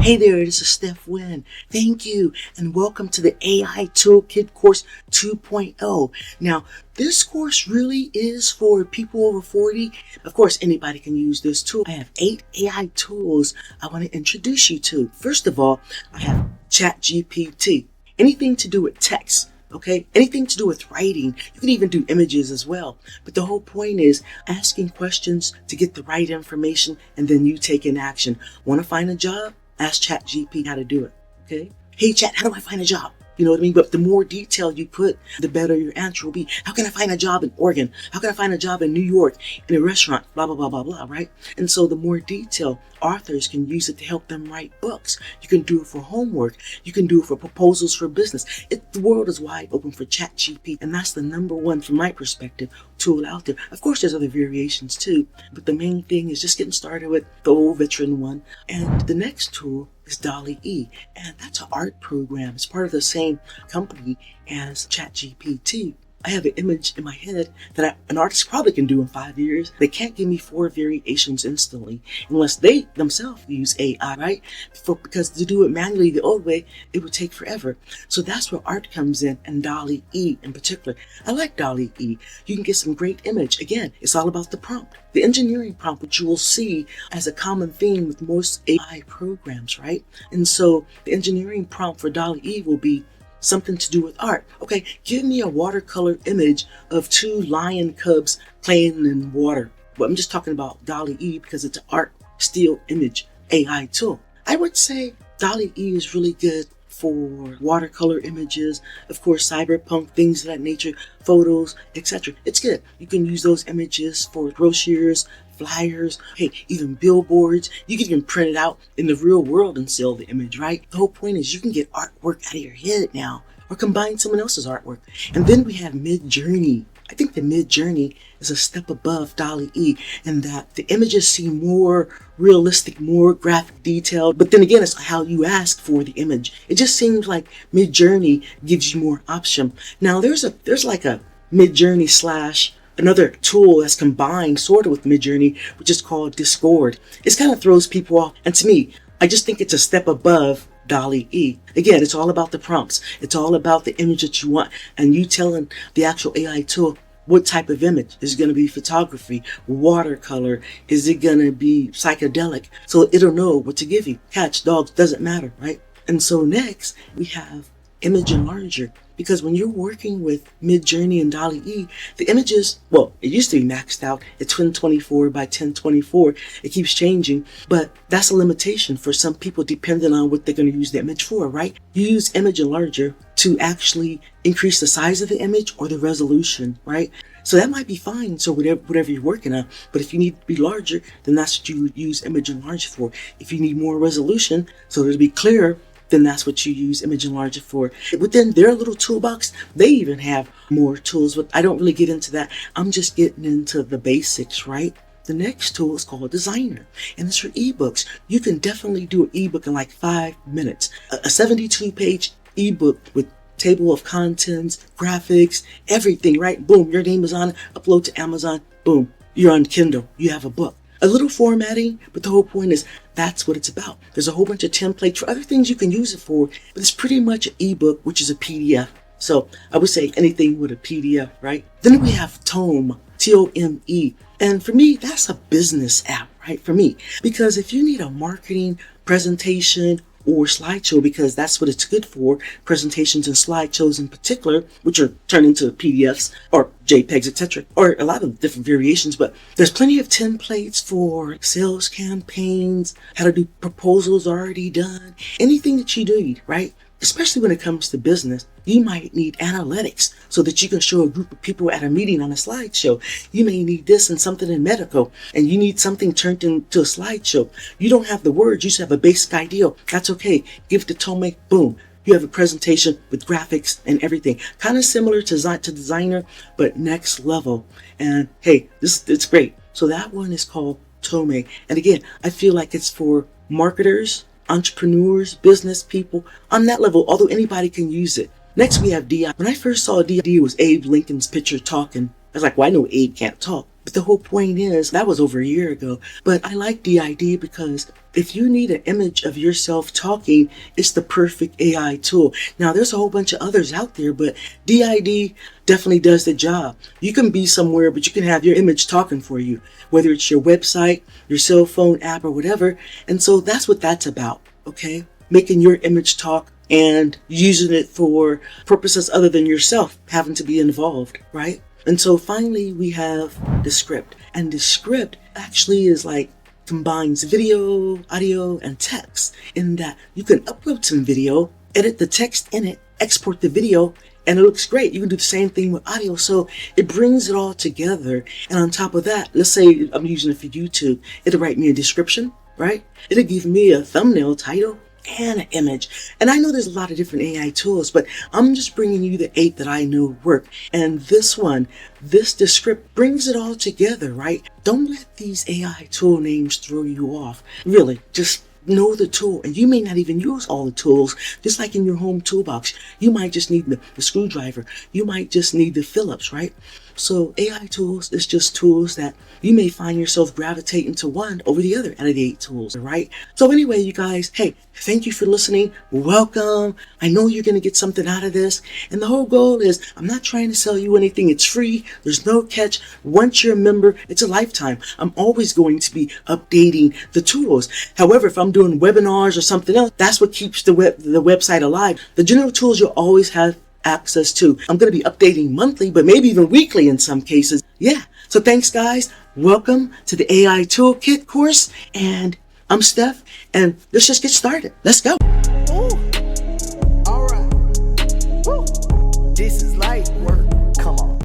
Hey there, this is Steph Wynne. Thank you, and welcome to the AI Toolkit course 2.0. Now, this course really is for people over 40. Of course, anybody can use this tool. I have 8 AI tools I want to introduce you to. First of all, I have ChatGPT. Anything to do with text. Okay, anything to do with writing. You can even do images as well. But the whole point is asking questions to get the right information and then you take in action. Want to find a job? Ask ChatGPT how to do it. Okay. Hey Chat, how do I find a job? You know what I mean? But the more detail you put, the better your answer will be. How can I find a job in Oregon? How can I find a job in New York in a restaurant? Blah, blah, blah, blah, blah, right? And so the more detail, authors can use it to help them write books. You can do it for homework. You can do it for proposals for business. The world is wide open for ChatGPT, and that's the number one, from my perspective, tool out there. Of course, there's other variations too, but the main thing is just getting started with the old veteran one. And the next tool is DALL-E, and that's an art program. It's part of the same company as ChatGPT. I have an image in my head that an artist probably can do in 5 years. They can't give me 4 variations instantly unless they themselves use AI, right? Because to do it manually the old way, it would take forever. So that's where art comes in, and DALL-E in particular. I like DALL-E. You can get some great image. Again, it's all about the prompt. The engineering prompt, which you will see as a common theme with most AI programs, right? And so the engineering prompt for DALL-E will be something to do with art. Okay, give me a watercolor image of 2 lion cubs playing in water. But I'm just talking about DALL-E because it's an art still image AI tool. I would say DALL-E is really good for watercolor images, of course, cyberpunk, things of that nature, photos, etc. It's good. You can use those images for brochures, flyers, hey, even billboards. You can even print it out in the real world and sell the image, right? The whole point is you can get artwork out of your head now or combine someone else's artwork. And then we have MidJourney. I think the MidJourney is a step above DALL-E in that the images seem more realistic, more graphic detailed. But then again, it's how you ask for the image. It just seems like MidJourney gives you more option. Now there's like a MidJourney slash another tool that's combined sort of with MidJourney, which is called Descript. It kind of throws people off. And to me, I just think it's a step above DALL-E. Again, it's all about the prompts. It's all about the image that you want. And you telling the actual AI tool what type of image. Is it going to be photography, watercolor? Is it going to be psychedelic? So it'll know what to give you. Cats, dogs, doesn't matter, right? And so next, we have Image Enlarger. Because when you're working with MidJourney and DALL-E, the images, well, it used to be maxed out at 1024 by 1024. It keeps changing, but that's a limitation for some people depending on what they're going to use the image for, right? You use Image Enlarger to actually increase the size of the image or the resolution, right? So that might be fine, so whatever you're working on. But if you need to be larger, then that's what you would use Image Enlarger for. If you need more resolution, so it'll be clearer, then that's what you use Image Enlarger for. Within their little toolbox, they even have more tools, but I don't really get into that. I'm just getting into the basics, right? The next tool is called Designerr, and it's for eBooks. You can definitely do an ebook in like 5 minutes. A 72-page ebook with table of contents, graphics, everything, right? Boom, your name is on it, upload to Amazon, boom, you're on Kindle, you have a book. A little formatting, but the whole point is that's what it's about. There's a whole bunch of templates for other things you can use it for, but it's pretty much an ebook, which is a PDF. So I would say anything with a PDF, right? Then we have Tome, T-O-M-E. And for me, that's a business app, right? For me, because if you need a marketing presentation or slideshow, because that's what it's good for, presentations and slideshows in particular, which are turned into PDFs or JPEGs, etc., or a lot of different variations, but there's plenty of templates for sales campaigns, how to do proposals already done, anything that you need, right? Especially when it comes to business, you might need analytics so that you can show a group of people at a meeting on a slideshow. You may need this and something in medical, and you need something turned into a slideshow. You don't have the words, you just have a basic idea. That's okay. Give it to Tome, boom. You have a presentation with graphics and everything. Kind of similar to Designerr, but next level. And hey, it's great. So that one is called Tome. And again, I feel like it's for marketers, entrepreneurs, business people on that level, although anybody can use it. Next, we have DI. When I first saw DI, it was Abe Lincoln's picture talking. I was like, well, I know Abe can't talk. But the whole point is, that was over a year ago. But I like DID because if you need an image of yourself talking, it's the perfect AI tool. Now, there's a whole bunch of others out there, but DID definitely does the job. You can be somewhere, but you can have your image talking for you, whether it's your website, your cell phone app, or whatever. And so that's what that's about, okay? Making your image talk and using it for purposes other than yourself having to be involved, right? And so finally we have Descript. And Descript actually is like combines video, audio, and text in that you can upload some video, edit the text in it, export the video, and it looks great. You can do the same thing with audio. So it brings it all together. And on top of that, let's say I'm using it for YouTube. It'll write me a description, right? It'll give me a thumbnail title and an image. And I know there's a lot of different AI tools, but I'm just bringing you the 8 that I know work. And this one, this Descript, brings it all together, right? Don't let these AI tool names throw you off. Really, just know the tool. And you may not even use all the tools, just like in your home toolbox. You might just need the screwdriver. You might just need the Phillips, right? So AI tools is just tools that you may find yourself gravitating to one over the other out of the 8 tools, right? So anyway, you guys, hey, thank you for listening. Welcome. I know you're going to get something out of this. And the whole goal is, I'm not trying to sell you anything. It's free. There's no catch. Once you're a member, it's a lifetime. I'm always going to be updating the tools. However, if I'm doing webinars or something else, that's what keeps the website alive. The general tools you'll always have access to. I'm going to be updating monthly, but maybe even weekly in some cases. Yeah. So thanks, guys. Welcome to the AI Toolkit course. And I'm Steph, and let's just get started. Let's go.